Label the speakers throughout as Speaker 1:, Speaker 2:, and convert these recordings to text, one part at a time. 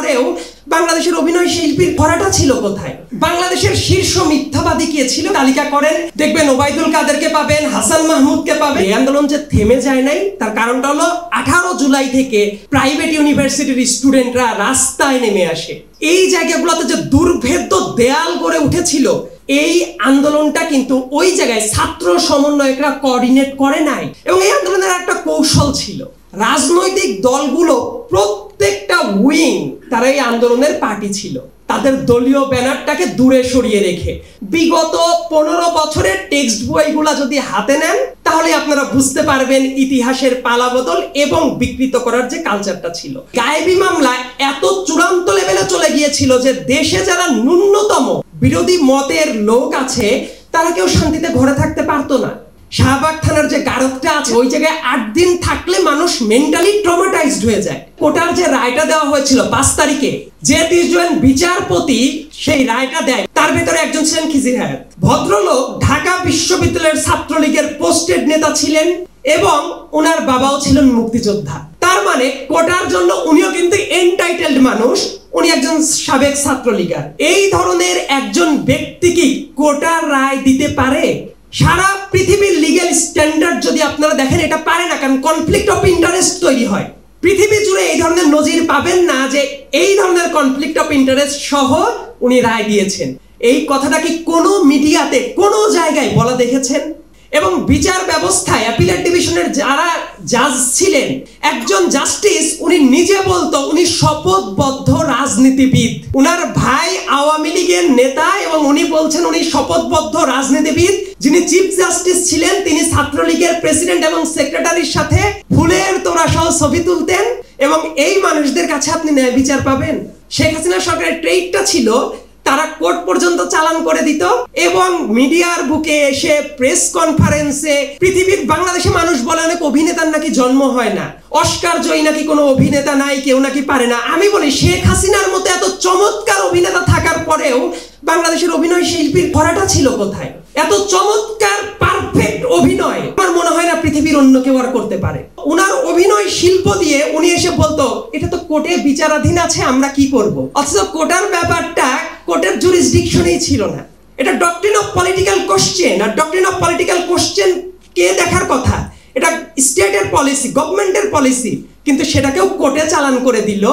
Speaker 1: পরেও বাংলাদেশের অভিনয় শিল্পীর ভরাটা ছিল কোথায়? বাংলাদেশের শীর্ষ মিথ্যাবাদী কে ছিল তালিকা করেন, দেখবেন ওবায়দুল কাদেরকে পাবেন, হাসান মাহমুদকে পাবেন। এই আন্দোলন যে থেমে যায় নাই তার কারণটা হলো 18 জুলাই থেকে প্রাইভেট ইউনিভার্সিটির স্টুডেন্টরা রাস্তায় নেমে আসে। এই জায়গাগুলোতে যে দুর্ভেদ্য দেয়াল গড়ে উঠেছিল, এই আন্দোলনটা কিন্তু ওই জায়গায় ছাত্র সমন্বয়করা কোঅর্ডিনেট করে নাই। এবং এই আন্দোলনের একটা কৌশল ছিল, রাজনৈতিক দলগুলো প্রত্যেকটা উইং তারা এই আন্দোলনের পার্টি ছিল, তাদের দলীয় ব্যানারটাকে দূরে সরিয়ে রেখে। বিগত 15 বছরের টেক্সট বইগুলা যদি হাতে নেন তাহলে আপনারা বুঝতে পারবেন ইতিহাসের পালাবদল এবং বিকৃত করার যে কালচারটা ছিল। গায়েবী মামলা এত চূড়ান্ত লেভেলে চলে গিয়েছিল যে দেশে যারা ন্যূনতম বিরোধী মতের লোক আছে তারা কেউ শান্তিতে ঘরে থাকতে পারতো না। শাহবাগ থানার যে গারদটা আছে ওই জায়গায় 8 দিন থাকলে মানুষ মেন্টালি ট্রমাটাইজড হয়ে যায়। কোটার যে রায়টা দেওয়া হয়েছিল 5 তারিখে, যে 30 জন বিচারপতি সেই রায়টা দেয় তার ভেতরে একজন ছিলেন খিজির হায়াত। ভদ্রলোক ঢাকা বিশ্ববিদ্যালয়ের ছাত্রলীগের পোস্টেড নেতা ছিলেন এবং ওনার বাবাও ছিলেন মুক্তিযোদ্ধা। তার মানে কোটার জন্য উনিও কিন্তু এনটাইটেলড মানুষ, উনি একজন সাবেক ছাত্রলীগার। এই ধরনের একজন ব্যক্তি কি কোটার রায় দিতে পারে? সারা পৃথিবীর লিগ্যাল স্ট্যান্ডার্ড যদি আপনারা দেখেন এটা পারে না, কারণ কনফ্লিক্ট অফ ইন্টারেস্ট তৈরি হয়। পৃথিবী জুড়ে এই ধরনের নজির পাবেন না যে এই ধরনের কনফ্লিক্ট অফ ইন্টারেস্ট সহ উনি রায় দিয়েছেন। এই কথাটা কি কোনো মিডিয়াতে কোনো জায়গায় বলা দেখেছেন? এবং বিচার ব্যবস্থায় অ্যাপিলেট ডিভিশনের যারা জাজ ছিলেন, একজন জাস্টিস উনি নিজে বলতো উনি শপথবদ্ধ রাজনীতিবিদ। উনার ভাই আওয়ামী লীগের নেতা এবং উনি বলছেন উনি শপথবদ্ধ রাজনীতিবিদ। যিনি চিফ জাস্টিস ছিলেন তিনি ছাত্রলীগের প্রেসিডেন্ট এবং সেক্রেটারির সাথে ফুলের তোড়া সহ ছবি তুলতেন। এবং এই মানুষদের কাছে আপনি ন্যায় বিচার পাবেন? শেখ হাসিনা সরকারের ট্রেডটা ছিল তারা কোর্ট পর্যন্ত চালান করে দিত এবং মিডিয়ার বুকে এসে প্রেস কনফারেন্সে পৃথিবীর বাংলাদেশে মানুষ বলে অনেক অভিনেতার নাকি জন্ম হয় না, অস্কার জয়ী নাকি কোনো অভিনেতা নাই, কেউ নাকি পারে না। আমি বলি শেখ হাসিনার মতো এত চমৎকার অভিনেতা থাকার পরেও বাংলাদেশের অভিনয় শিল্পীর ভরাটা ছিল কোথায়? এত চমৎকার পারফেক্ট অভিনয় আমার মনে হয় না পৃথিবীর অন্য কেউ আর করতে পারে। উনার অভিনয় শিল্প দিয়ে উনি এসে বলতো এটা তো কোর্টে বিচারাধীন আছে, আমরা কি করব? অথচ কোর্টের ব্যাপারটা কোর্টের জুরিসডিকশনেই ছিল না। এটা ডক্ট্রিন অফ পলিটিক্যাল কোশ্চেন, আর ডক্ট্রিন অফ পলিটিক্যাল কোশ্চেন কে দেখার কথা? এটা স্টেটের পলিসি, গভর্নমেন্টের পলিসি, কিন্তু সেটাকেও কোর্টে চালান করে দিল।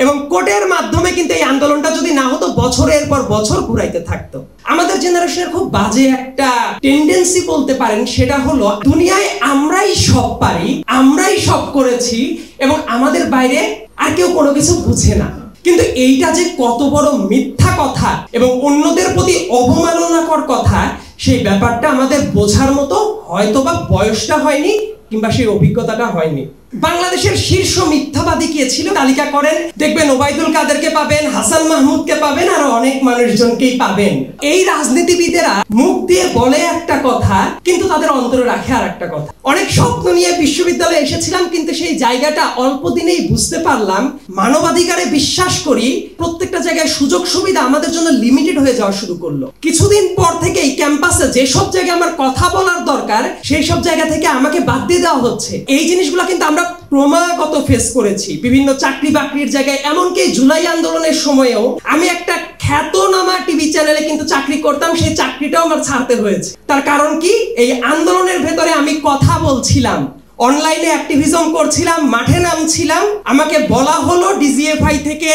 Speaker 1: এবং কোর্টের মাধ্যমে কিন্তু এই আন্দোলনটা যদি না হতো বছরের পর বছর ঘুরাইতে থাকতো। আমাদের জেনারেশনের খুব বাজে একটা টেন্ডেন্সি বলতে পারেন, সেটা হলো দুনিয়ায় আমরাই সব পারি, আমরাই সব করেছি এবং আমাদের বাইরে আর কেউ কোনো কিছু বুঝে না। কিন্তু এইটা যে কত বড় মিথ্যা কথা এবং অন্যদের প্রতি অবমাননাকর কথা, সেই ব্যাপারটা আমাদের বোঝার মতো হয়তোবা বয়সটা হয়নি কিংবা সেই অভিজ্ঞতাটা হয়নি। বাংলাদেশের শীর্ষ মিথ্যাবাদী কে ছিল তালিকা করেন, দেখবেন ওবায়দুল কাদেরকে পাবেন, হাসান মাহমুদকে পাবেন, আর অনেক মানুষজনকেই পাবেন। এই রাজনীতিবিদেরা মুখ দিয়ে বলে একটা কথা কিন্তু তাদের অন্তরে রাখে আর একটা কথা। অনেক স্বপ্ন নিয়ে বিশ্ববিদ্যালয়ে এসেছিলাম কিন্তু সেই জায়গাটা অল্প দিনেই বুঝতে পারলাম মানবাধিকারে বিশ্বাস করি, প্রত্যেকটা জায়গায় সুযোগ সুবিধা আমাদের জন্য লিমিটেড হয়ে যাওয়া শুরু করলো। কিছুদিন পর থেকেই ক্যাম্পাসে যেসব জায়গায় আমার কথা বলার দরকার সেই সব জায়গা থেকে আমাকে বাদ দিয়ে দেওয়া হচ্ছে। এই জিনিসগুলো কিন্তু আমরা ক্রমাগত ফেস করেছি বিভিন্ন চাকরি বাকরির জায়গায়। এমনকি জুলাই আন্দোলনের সময়ও আমি একটা খ্যাতনামা টিভি চ্যানেলে কিন্তু চাকরি করতাম, সেই চাকরিটাও আমার ছাড়তে হয়েছে। তার কারণ কি? এই আন্দোলনের ভেতরে আমি কথা বলছিলাম, অনলাইনে অ্যাক্টিভিজম করছিলাম, মাঠে নামছিলাম। আমাকে বলা হলো ডিজিএফআই থেকে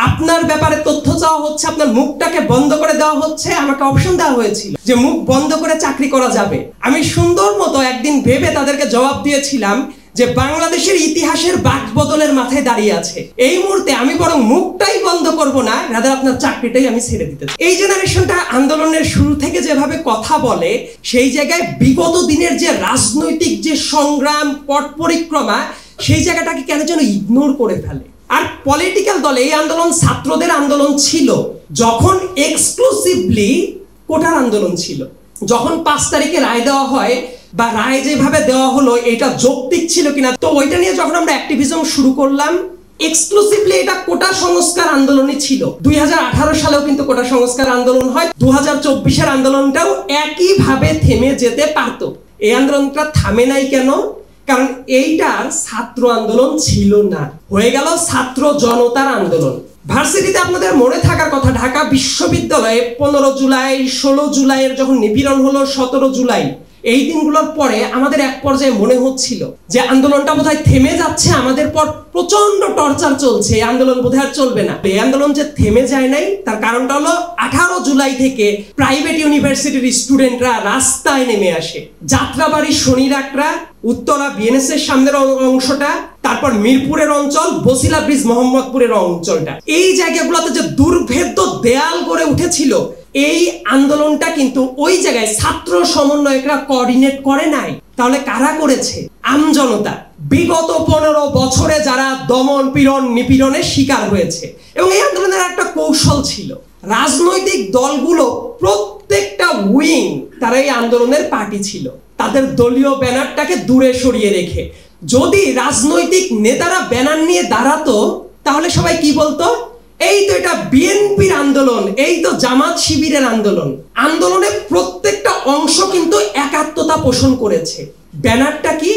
Speaker 1: আপনার ব্যাপারে তথ্য চাওয়া হচ্ছে, আপনার মুখটাকে বন্ধ করে দেওয়া হচ্ছে। আমাকে অপশন দেওয়া হয়েছিল যে মুখ বন্ধ করে চাকরি করা যাবে। আমি সুন্দর মতো একদিন ভেবে তাদেরকে জবাব দিয়েছিলাম যে বাংলাদেশের ইতিহাসের বাক বদলের মাথায় দাঁড়িয়ে আছে, এই মুহূর্তে আমি বরং মুখটাই বন্ধ করব না, রাদার আপনার চাকরিটাই আমি ছেড়ে দিতে চাই। এই জেনারেশনটা আন্দোলনের শুরু থেকে যেভাবে কথা বলে, সেই জায়গায় বিগত দিনের যে রাজনৈতিক যে সংগ্রাম পথ পরিক্রমা, সেই জায়গাটাকে কেন যেন ইগনোর করে ফেলে। আর পলিটিক্যাল দল, এই আন্দোলন ছাত্রদের আন্দোলন ছিল যখন এক্সক্লুসিভলি কোটার আন্দোলন ছিল। যখন 5 তারিখে রায় দেওয়া হয় বা রায় যেভাবে দেওয়া হলো এটা যৌক্তিক ছিল কিনা, তো ওইটা নিয়ে যখন আমরা অ্যাক্টিভিজম শুরু করলাম, এক্সক্লুসিভলি এটা কোটা সংস্কার আন্দোলনই ছিল। 2018 সালেও কিন্তু কোটা সংস্কার আন্দোলন হয়, 2024-এর আন্দোলনটাও একইভাবে থেমে যেতে পারত। এই আন্দোলনটা থামে নাই কেন? কারণ এইটার ছাত্র আন্দোলন ছিল না, হয়ে গেল ছাত্র জনতার আন্দোলন। ভার্সিটিতে আপনাদের মনে থাকার কথা, ঢাকা বিশ্ববিদ্যালয়ে 15 জুলাই 16 জুলাইয়ের যখন নিপীড়ন হলো, 17 জুলাই, এই দিনগুলোর পরে আমাদের এক পর্যায়ে মনে হচ্ছিল যে আন্দোলনটা বোধহয় থেমে যাচ্ছে, আমাদের পর প্রচন্ড টর্চার চলছে, এই আন্দোলন বোধহয় আর চলবে না। এই আন্দোলন যে থেমে যায় নাই তার কারণটা হলো 18 জুলাই থেকে প্রাইভেট ইউনিভার্সিটির স্টুডেন্টরা রাস্তায় নেমে আসে। যাত্রাবাড়ি শনিরাকড়া, উত্তরা বিএনএস এর সামনের অংশটা, তারপর মিরপুরের অঞ্চল, বসিলা ব্রিজ মোহাম্মদপুরের অঞ্চলটা, এই জায়গাগুলোতে যে দুর্ভেদ্য দেয়াল গড়ে উঠেছিল, এই আন্দোলনটা কিন্তু ওই জায়গায় ছাত্র সমন্বয়করা কোঅর্ডিনেট করে নাই। তাহলে কারা করেছে? আমজনতা। বিগত 15 বছরে যারা দমন পীড়ন নিপীড়নের শিকার হয়েছে। এবং এই আন্দোলনের একটা কৌশল ছিল, রাজনৈতিক দলগুলো প্রত্যেকটা উইং তারা এই আন্দোলনের পার্টি ছিল, তাদের দলীয় ব্যানারটাকে দূরে সরিয়ে রেখে। যদি রাজনৈতিক নেতারা ব্যানার নিয়ে দাঁড়াতো তাহলে সবাই কি বলতো? এই তো এটা বিএনপির আন্দোলন, এই তো জামাত শিবিরের আন্দোলন। আন্দোলনের প্রত্যেকটা অংশ কিন্তু একাত্মতা পোষণ করেছে। ব্যানারটা কি?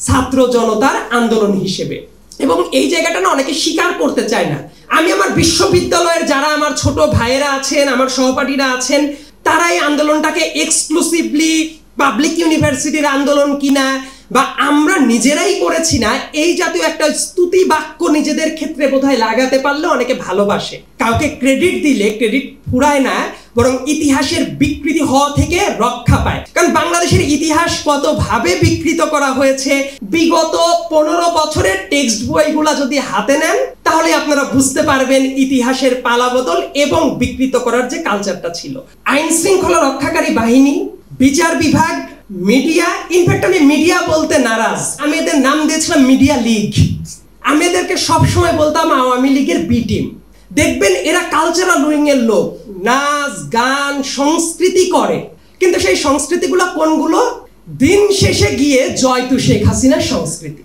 Speaker 1: ছাত্র জনতার আন্দোলন হিসেবে। এবং এই জায়গাটা না অনেকে স্বীকার করতে চায় না। আমি আমার বিশ্ববিদ্যালয়ের যারা আমার ছোট ভাইয়েরা আছেন, আমার সহপাঠীরা আছেন, তারা এই আন্দোলনটাকে এক্সক্লুসিভলি পাবলিক ইউনিভার্সিটির আন্দোলন কিনা বা আমরা নিজেরাই করেছি না, এই জাতীয় একটা স্তুতি বাক্য নিজেদের ক্ষেত্রে বোধহয় লাগাতে পারলে অনেকে ভালোবাসে। কাউকে ক্রেডিট দিলে ক্রেডিট ফুরায় না, বরং ইতিহাসের বিকৃতি হওয়া থেকে রক্ষা পায়। কারণ বাংলাদেশের ইতিহাস কতভাবে বিকৃত করা হয়েছে, বিগত 15 বছরের টেক্সট বইগুলা যদি হাতে নেন তাহলে আপনারা বুঝতে পারবেন ইতিহাসের পালাবদল এবং বিকৃত করার যে কালচারটা ছিল। আইন শৃঙ্খলা রক্ষাকারী বাহিনী, বিচার বিভাগ, মিডিয়া, ইনফ্যাক্ট আমি মিডিয়া বলতে নারাজ, আমি এদের নাম দিয়েছিলাম মিডিয়া লীগ। আমি এদেরকে সবসময় বলতাম আওয়ামী লীগের বি টিম। দেখবেন এরা কালচারাল উইং এর লোক, নাচ গান সংস্কৃতি করে, কিন্তু সেই সংস্কৃতিগুলো কোনগুলো? দিন শেষে গিয়ে জয় তু শেখ হাসিনার সংস্কৃতি।